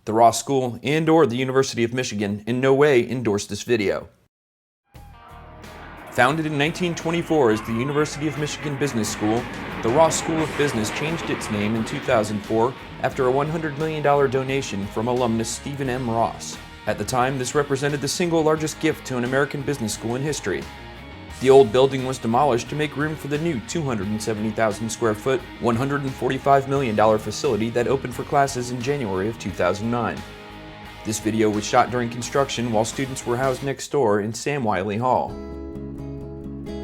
The Ross School and/or the University of Michigan in no way endorse this video. Founded in 1924 as the University of Michigan Business School, the Ross School of Business changed its name in 2004 after a $100 million donation from alumnus Stephen M. Ross. At the time, this represented the single largest gift to an American business school in history. The old building was demolished to make room for the new 270,000 square foot, $145 million facility that opened for classes in January of 2009. This video was shot during construction while students were housed next door in Sam Wiley Hall.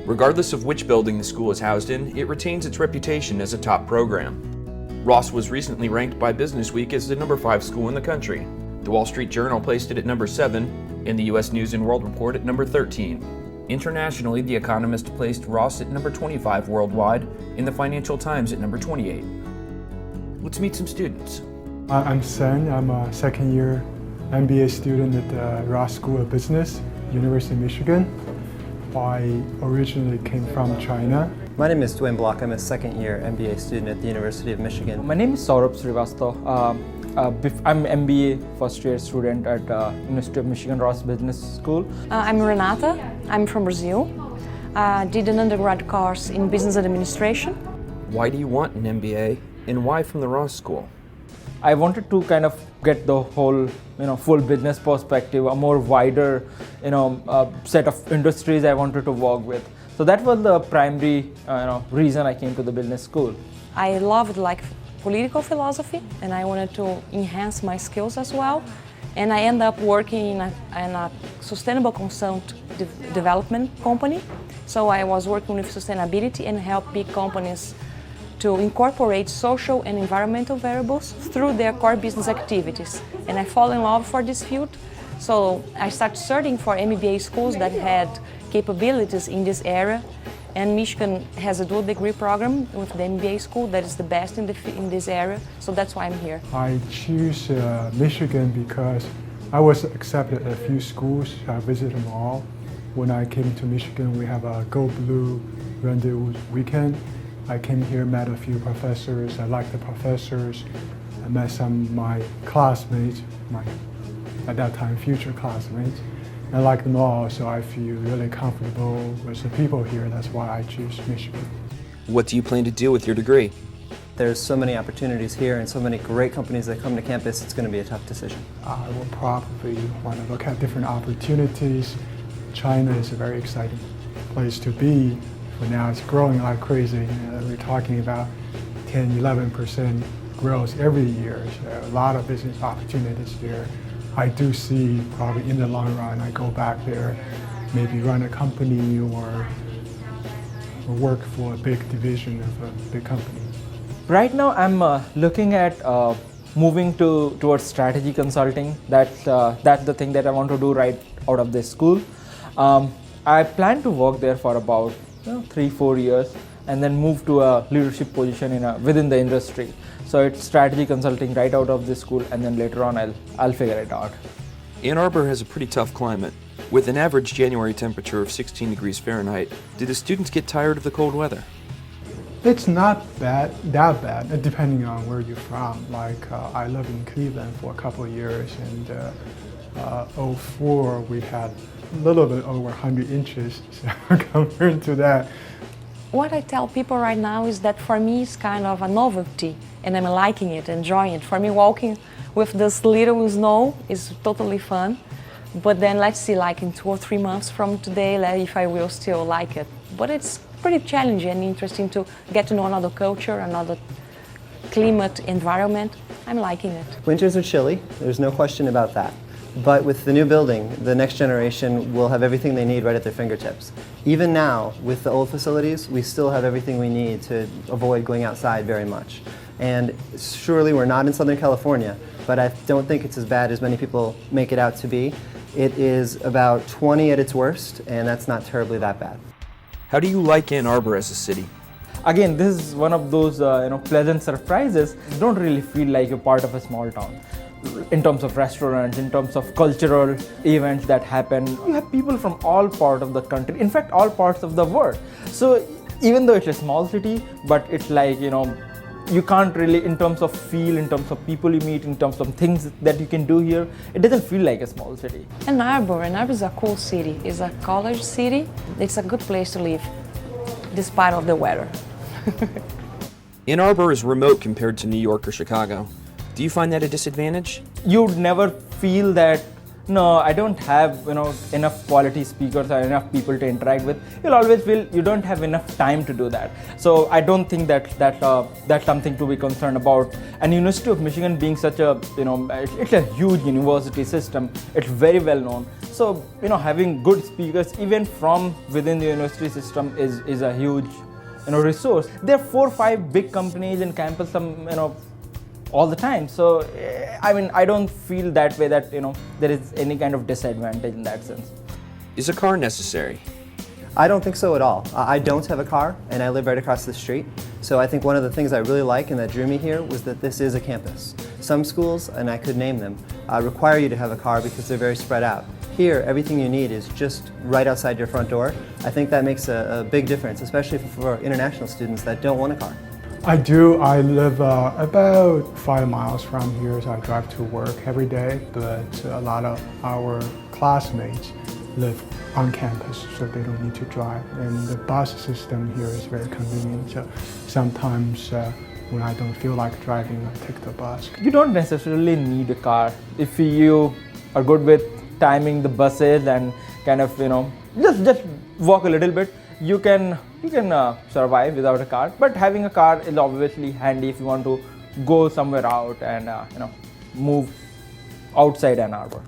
Regardless of which building the school is housed in, it retains its reputation as a top program. Ross was recently ranked by Businessweek as the number 5 school in the country. The Wall Street Journal placed it at number 7, and the U.S. News & World Report at number 13. Internationally, The Economist placed Ross at number 25 worldwide, and the Financial Times at number 28. Let's meet some students. I'm Sen. I'm a second-year MBA student at the Ross School of Business, University of Michigan. I originally came from China. My name is Dwayne Block. I'm a second-year MBA student at the University of Michigan. My name is Saurabh Srivastav. I'm MBA first-year student at University of Michigan Ross Business School. I'm Renata. I'm from Brazil. Did an undergrad course in business administration. Why do you want an MBA, and why from the Ross School? I wanted to kind of get the whole, full business perspective, a more wider, set of industries I wanted to work with. So that was the primary, reason I came to the business school. I loved political philosophy, and I wanted to enhance my skills as well. And I ended up working in a sustainable consult development company. So I was working with sustainability and help big companies to incorporate social and environmental variables through their core business activities. And I fell in love for this field. So I started searching for MBA schools that had capabilities in this area. And Michigan has a dual degree program with the MBA school that is the best in this area. So that's why I'm here. I choose Michigan because I was accepted at a few schools. I visited them all. When I came to Michigan, we have a Go Blue rendezvous weekend. I came here, met a few professors. I liked the professors. I met some of my classmates, at that time, future classmates. I like them all, so I feel really comfortable with the people here. That's why I choose Michigan. What do you plan to do with your degree? There's so many opportunities here and so many great companies that come to campus, it's going to be a tough decision. I will probably want to look at different opportunities. China is a very exciting place to be. For now, it's growing like crazy. We're talking about 10, 11% growth every year. So a lot of business opportunities there. I do see probably in the long run, I go back there, maybe run a company or work for a big division of a big company. Right now, I'm looking at moving towards strategy consulting. That's the thing that I want to do right out of this school. I plan to work there for about 3-4 years and then move to a leadership position within the industry. So it's strategy consulting right out of this school, and then later on I'll figure it out. Ann Arbor has a pretty tough climate. With an average January temperature of 16 degrees Fahrenheit, do the students get tired of the cold weather? It's not that bad, depending on where you're from. I lived in Cleveland for a couple of years, and 2004 we had a little bit over 100 inches, so compared to that. What I tell people right now is that for me it's kind of a novelty, and I'm liking it, enjoying it. For me, walking with this little snow is totally fun. But then let's see, in 2 or 3 months from today, if I will still like it. But it's pretty challenging and interesting to get to know another culture, another climate, environment. I'm liking it. Winters are chilly, there's no question about that. But with the new building, the next generation will have everything they need right at their fingertips. Even now, with the old facilities, we still have everything we need to avoid going outside very much. And surely we're not in Southern California, but I don't think it's as bad as many people make it out to be. It is about 20 at its worst, and that's not terribly that bad. How do you like Ann Arbor as a city? Again, this is one of those pleasant surprises. You don't really feel like you're part of a small town. In terms of restaurants, in terms of cultural events that happen, you have people from all parts of the country, in fact all parts of the world. So even though it's a small city, but it's you can't really, in terms of feel, in terms of people you meet, in terms of things that you can do here, it doesn't feel like a small city. Ann Arbor is a cool city. It's a college city. It's a good place to live, despite of the weather. Ann Arbor is remote compared to New York or Chicago. Do you find that a disadvantage? You'd never feel that, no, I don't have enough quality speakers or enough people to interact with. You'll always feel you don't have enough time to do that. So I don't think that's something to be concerned about. And University of Michigan being such a, it's a huge university system. It's very well known. So having good speakers even from within the university system is a huge resource. There are 4 or 5 big companies in campus, all the time. So, I don't feel that way that, there is any kind of disadvantage in that sense. Is a car necessary? I don't think so at all. I don't have a car, and I live right across the street. So I think one of the things I really like and that drew me here was that this is a campus. Some schools, and I could name them, require you to have a car because they're very spread out. Here, everything you need is just right outside your front door. I think that makes a big difference, especially for international students that don't want a car. I do. I live about 5 miles from here, so I drive to work every day, but a lot of our classmates live on campus, so they don't need to drive. And the bus system here is very convenient, so sometimes when I don't feel like driving, I take the bus. You don't necessarily need a car. If you are good with timing the buses and kind of, just walk a little bit, you can survive without a car. But having a car is obviously handy if you want to go somewhere out and move outside Ann Arbor.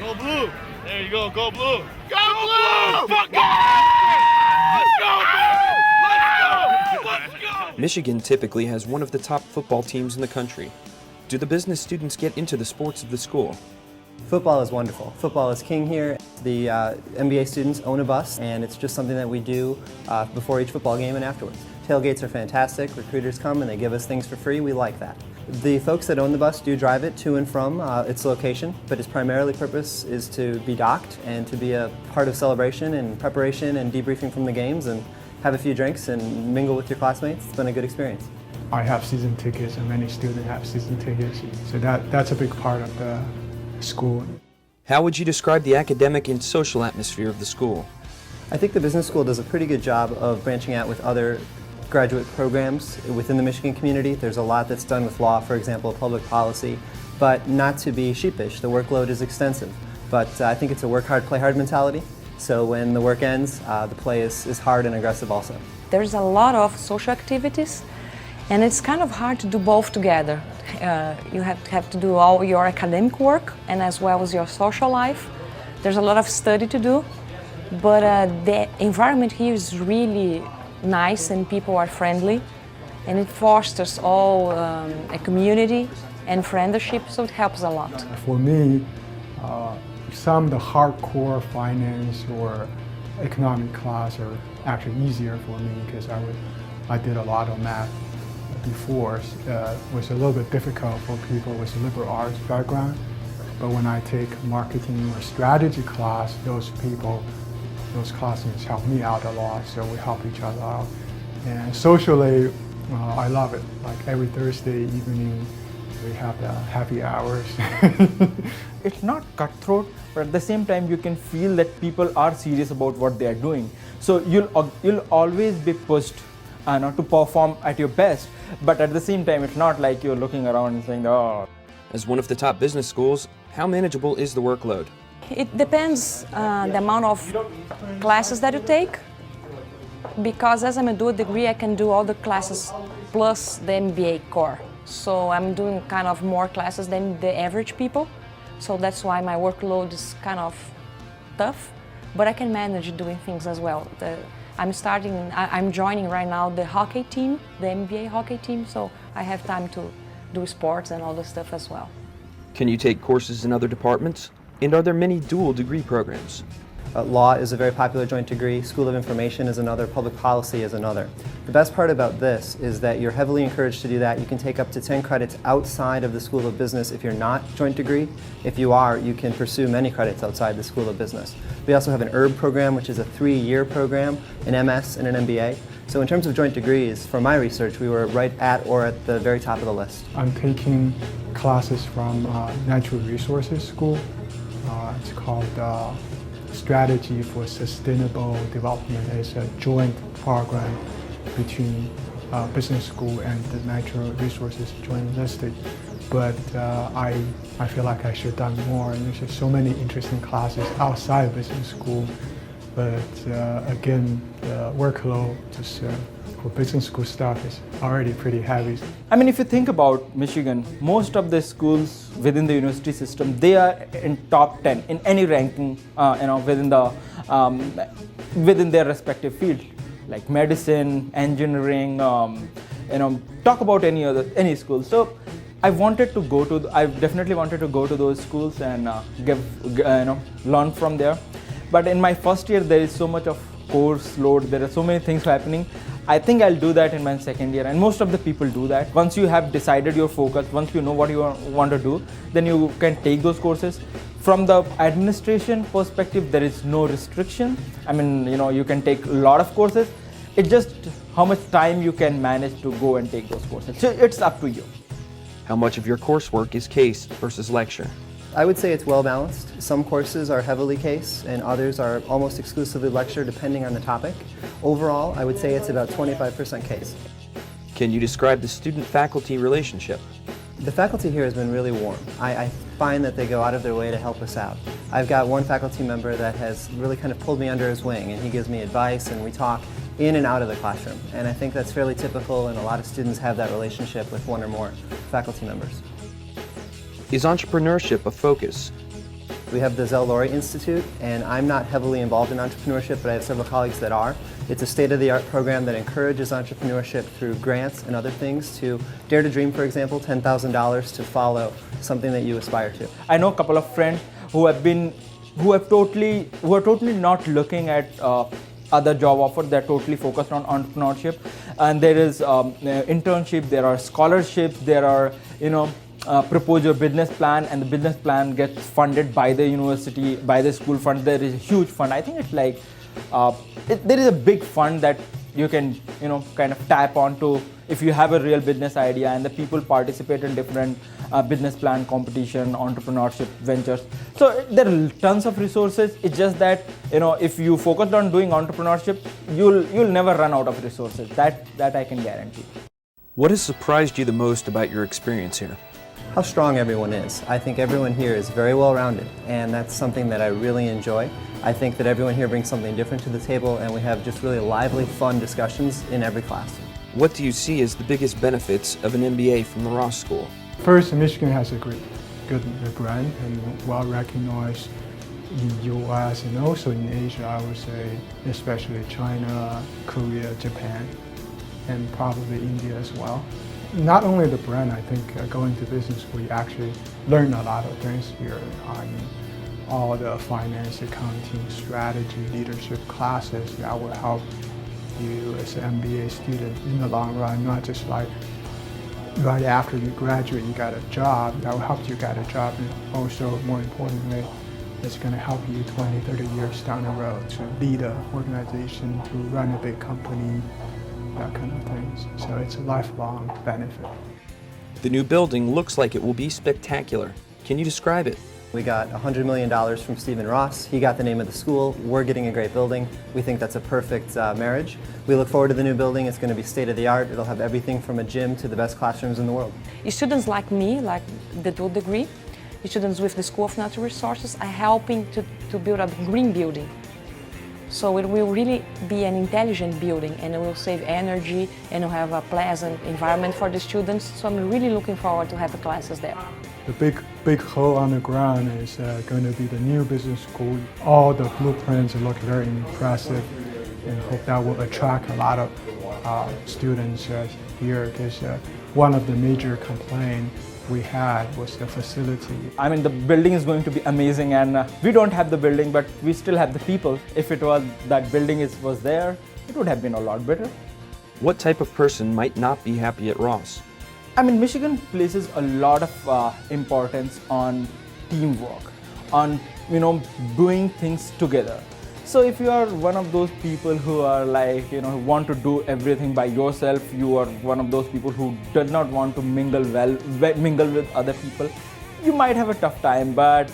Go blue! There you go, go blue! Go blue! Fuck yeah! Let's go, baby! Let's go! Let's go! Michigan typically has one of the top football teams in the country. Do the business students get into the sports of the school? Football is wonderful. Football is king here. The MBA students own a bus, and it's just something that we do before each football game and afterwards. Tailgates are fantastic. Recruiters come and they give us things for free. We like that. The folks that own the bus do drive it to and from its location, but its primarily purpose is to be docked and to be a part of celebration and preparation and debriefing from the games and have a few drinks and mingle with your classmates. It's been a good experience. I have season tickets, and many students have season tickets, so that's a big part of the school. How would you describe the academic and social atmosphere of the school? I think the business school does a pretty good job of branching out with other graduate programs within the Michigan community. There's a lot that's done with law, for example, public policy, but not to be sheepish. The workload is extensive, but I think it's a work hard, play hard mentality. So when the work ends, the play is hard and aggressive also. There's a lot of social activities, and it's kind of hard to do both together. You have to do all your academic work and as well as your social life. There's a lot of study to do, but the environment here is really nice and people are friendly, and it fosters all a community and friendship, so it helps a lot. For me, some of the hardcore finance or economic class are actually easier for me because I did a lot of math before. Was a little bit difficult for people with a liberal arts background, but when I take marketing or strategy class, those classmates help me out a lot, so we help each other out. And socially, I love it. Like every Thursday evening, we have the happy hours. It's not cutthroat, but at the same time, you can feel that people are serious about what they are doing. So you'll always be pushed to perform at your best, but at the same time, it's not like you're looking around and saying, oh. As one of the top business schools, how manageable is the workload? It depends the amount of classes that you take, because as I'm a dual degree, I can do all the classes plus the MBA core. So I'm doing kind of more classes than the average people. So that's why my workload is kind of tough, but I can manage doing things as well. I'm joining right now the hockey team, the MBA hockey team, so I have time to do sports and all the stuff as well. Can you take courses in other departments? And are there many dual degree programs? Law is a very popular joint degree, School of Information is another, public policy is another. The best part about this is that you're heavily encouraged to do that. You can take up to 10 credits outside of the School of Business if you're not joint degree. If you are, you can pursue many credits outside the School of Business. We also have an ERB program, which is a 3-year program, an MS and an MBA. So in terms of joint degrees, for my research, we were right at or at the very top of the list. I'm taking classes from Natural Resources School. It's called Strategy for Sustainable Development. It's a joint program between business school and the Natural Resources Joint University. But I feel like I should have done more. And there's just so many interesting classes outside business school. But again, the workload just for business school stuff is already pretty heavy. I mean, if you think about Michigan, most of the schools within the university system, they are in top 10 in any ranking, within their respective field, like medicine, engineering, talk about any school. So I definitely wanted to go to those schools and learn from there. But in my first year, there is so much of course load. There are so many things happening. I think I'll do that in my second year, and most of the people do that. Once you have decided your focus, once you know what you want to do, then you can take those courses. From the administration perspective, there is no restriction. I mean, you can take a lot of courses. It's just how much time you can manage to go and take those courses. So it's up to you. How much of your coursework is case versus lecture? I would say it's well balanced. Some courses are heavily case and others are almost exclusively lecture depending on the topic. Overall, I would say it's about 25% case. Can you describe the student-faculty relationship? The faculty here has been really warm. I find that they go out of their way to help us out. I've got one faculty member that has really kind of pulled me under his wing, and he gives me advice and we talk in and out of the classroom. And I think that's fairly typical, and a lot of students have that relationship with one or more faculty members. Is entrepreneurship a focus? We have the Zell Laurie Institute, and I'm not heavily involved in entrepreneurship, but I have several colleagues that are. It's a state-of-the-art program that encourages entrepreneurship through grants and other things to Dare to Dream, for example, $10,000 to follow something that you aspire to. I know a couple of friends who are totally not looking at other job offers. They're totally focused on entrepreneurship, and there is internship, there are scholarships, there are propose your business plan, and the business plan gets funded by the university, by the school fund. There is a huge fund. I think it's like there is a big fund that you can kind of tap onto if you have a real business idea, and the people participate in different business plan competition, entrepreneurship ventures. So there are tons of resources. It's just that if you focus on doing entrepreneurship, you'll never run out of resources. That I can guarantee. What has surprised you the most about your experience here? How strong everyone is. I think everyone here is very well-rounded, and that's something that I really enjoy. I think that everyone here brings something different to the table, and we have just really lively, fun discussions in every class. What do you see as the biggest benefits of an MBA from the Ross School? First, Michigan has a good brand and well-recognized in the U.S. and also in Asia, I would say, especially China, Korea, Japan, and probably India as well. Not only the brand, I think going to business school, you actually learn a lot of things here. All the finance, accounting, strategy, leadership classes that will help you as an MBA student in the long run, not just like right after you graduate, you got a job. That will help you get a job, and also, more importantly, it's going to help you 20, 30 years down the road to lead an organization, to run a big company, that kind of things. So it's a lifelong benefit. The new building looks like it will be spectacular. Can you describe it? We got $100 million from Stephen Ross. He got the name of the school. We're getting a great building. We think that's a perfect marriage. We look forward to the new building. It's going to be state-of-the-art. It'll have everything from a gym to the best classrooms in the world. Students like me, like the dual degree, students with the School of Natural Resources, are helping to build a green building. So it will really be an intelligent building, and it will save energy, and will have a pleasant environment for the students. So I'm really looking forward to have the classes there. The big hole on the ground is going to be the new business school. All the blueprints look very impressive, and hope that will attract a lot of students here, because one of the major complaints we had was the facility. I mean, the building is going to be amazing, and we don't have the building, but we still have the people. If it was that building was there, it would have been a lot better. What type of person might not be happy at Ross? I mean, Michigan places a lot of importance on teamwork, on doing things together. So if you are one of those people who are like, who want to do everything by yourself, you are one of those people who does not want to mingle with other people, you might have a tough time. But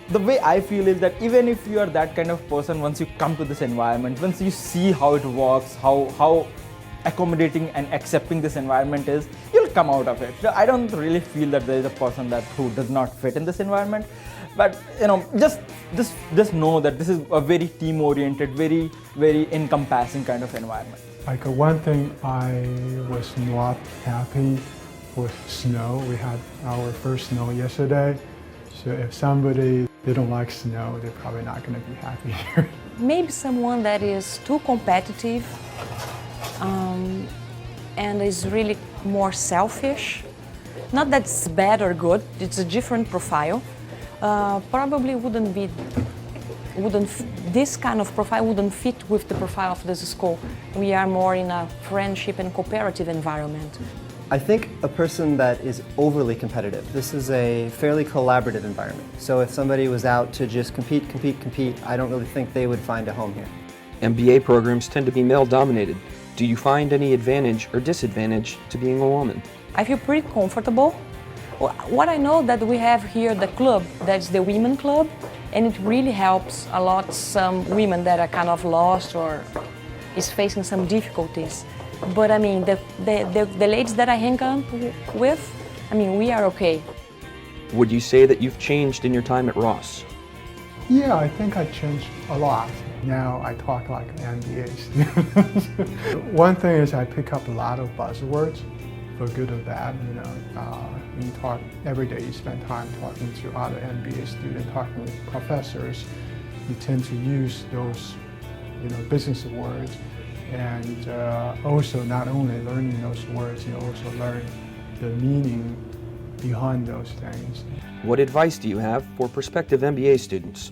the way I feel is that even if you are that kind of person, once you come to this environment, once you see how it works, how accommodating and accepting this environment is, you'll come out of it. So I don't really feel that there is a person who does not fit in this environment. But just know that this is a very team-oriented, very, very encompassing kind of environment. Like one thing I was not happy with snow. We had our first snow yesterday. So if somebody didn't like snow, they're probably not going to be happy here. Maybe someone that is too competitive and is really more selfish. Not that it's bad or good, it's a different profile. Probably this kind of profile wouldn't fit with the profile of this school. We are more in a friendship and cooperative environment. I think a person that is overly competitive, this is a fairly collaborative environment. So if somebody was out to just compete, I don't really think they would find a home here. MBA programs tend to be male-dominated. Do you find any advantage or disadvantage to being a woman? I feel pretty comfortable. What I know that we have here the club, that's the women club, and it really helps a lot some women that are kind of lost or is facing some difficulties. But I mean, the ladies that I hang out with, I mean, we are okay. Would you say that you've changed in your time at Ross? Yeah, I think I changed a lot. Now I talk like an MBA student. One thing is I pick up a lot of buzzwords, for good or bad. You talk every day, you spend time talking to other MBA students, talking with professors. You tend to use those, business words, and also not only learning those words, you also learn the meaning behind those things. What advice do you have for prospective MBA students?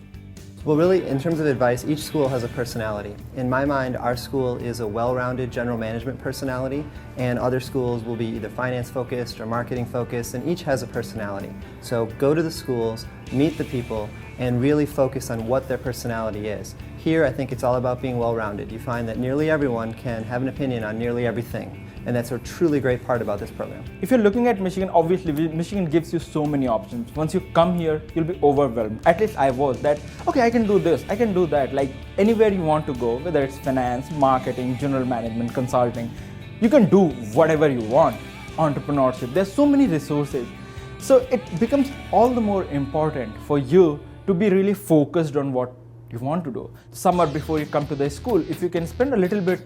Well, really, in terms of advice, each school has a personality. In my mind, our school is a well-rounded general management personality, and other schools will be either finance-focused or marketing-focused, and each has a personality. So go to the schools, meet the people, and really focus on what their personality is. Here, I think it's all about being well-rounded. You find that nearly everyone can have an opinion on nearly everything. And that's a truly great part about this program. If you're looking at Michigan, obviously Michigan gives you so many options. Once you come here, you'll be overwhelmed. At least I was that, okay, I can do this, I can do that. Like anywhere you want to go, whether it's finance, marketing, general management, consulting, you can do whatever you want. Entrepreneurship, there's so many resources. So it becomes all the more important for you to be really focused on what you want to do. Summer before you come to the school, if you can spend a little bit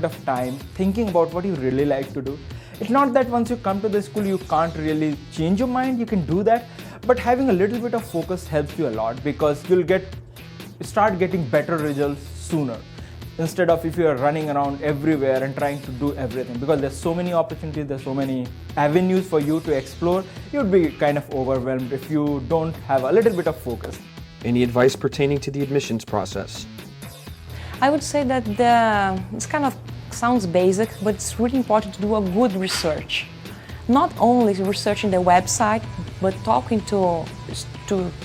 of time thinking about what you really like to do. It's not that once you come to the school you can't really change your mind, you can do that, but having a little bit of focus helps you a lot because you'll start getting better results sooner. Instead of if you are running around everywhere and trying to do everything, because there's so many opportunities, there's so many avenues for you to explore, you'd be kind of overwhelmed if you don't have a little bit of focus. Any advice pertaining to the admissions process? I would say that this kind of sounds basic, but it's really important to do a good research. Not only researching the website, but talking to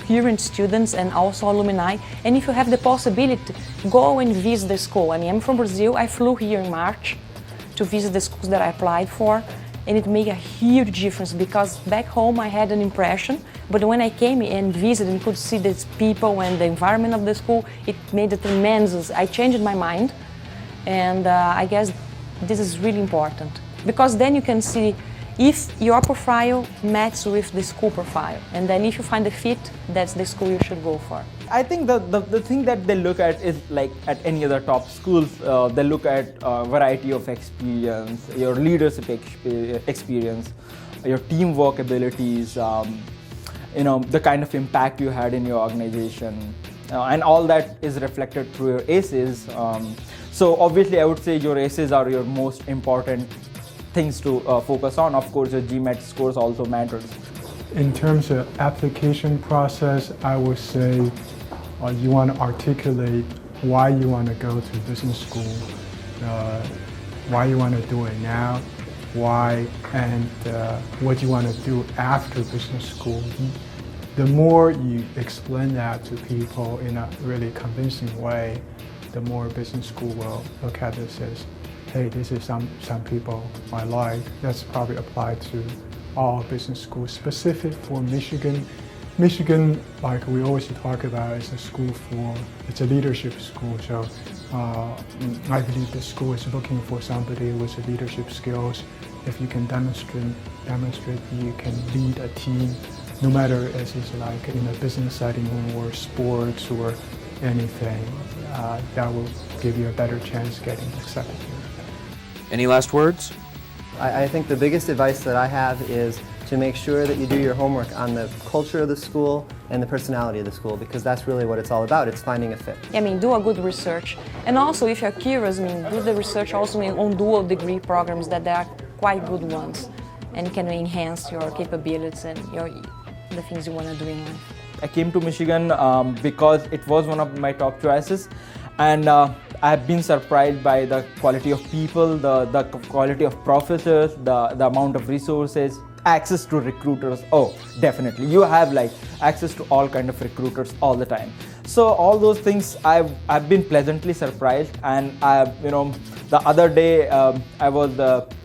current students and also alumni. And if you have the possibility, go and visit the school. I mean, I'm from Brazil. I flew here in March to visit the schools that I applied for. And it made a huge difference because back home I had an impression, but when I came and visited and could see the people and the environment of the school, it made a tremendous, I changed my mind. And I guess this is really important because then you can see if your profile matches with the school profile. And then if you find a fit, that's the school you should go for. I think the thing that they look at is like at any other top schools, they look at variety of experience, your leadership experience, your teamwork abilities, the kind of impact you had in your organization, and all that is reflected through your ACEs. So obviously I would say your ACEs are your most important things to focus on. Of course, your GMAT scores also matters. In terms of application process, I would say you want to articulate why you want to go to business school, why you want to do it now, why and what you want to do after business school. the more you explain that to people in a really convincing way, the more business school will look at this as, hey, this is some people I like. That's probably applied to all business schools. Specific for Michigan, like we always talk about, is a school it's a leadership school. So I believe the school is looking for somebody with leadership skills. If you can demonstrate you can lead a team, no matter if it's like in a business setting or sports or anything, that will give you a better chance getting accepted here. Any last words? I think the biggest advice that I have is to make sure that you do your homework on the culture of the school and the personality of the school, because that's really what it's all about. It's finding a fit. I mean, do a good research. And also, if you're curious, do the research also on dual degree programs that they are quite good ones and can enhance your capabilities and the things you want to do in life. I came to Michigan because it was one of my top choices, and I've been surprised by the quality of people, the quality of professors, the amount of resources, access to recruiters. Oh, definitely. You have like access to all kind of recruiters all the time. So all those things, I've been pleasantly surprised. And the other day I was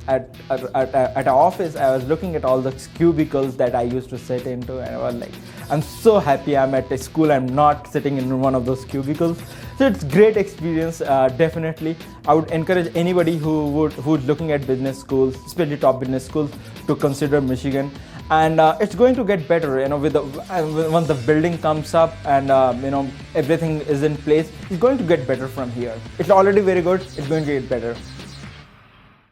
at an office. I was looking at all the cubicles that I used to sit into, and I was like, I'm so happy I'm at a school. I'm not sitting in one of those cubicles. So it's great experience, definitely. I would encourage anybody who's looking at business schools, especially top business schools, to consider Michigan. And it's going to get better, once the building comes up and everything is in place. It's going to get better from here. It's already very good. It's going to get better.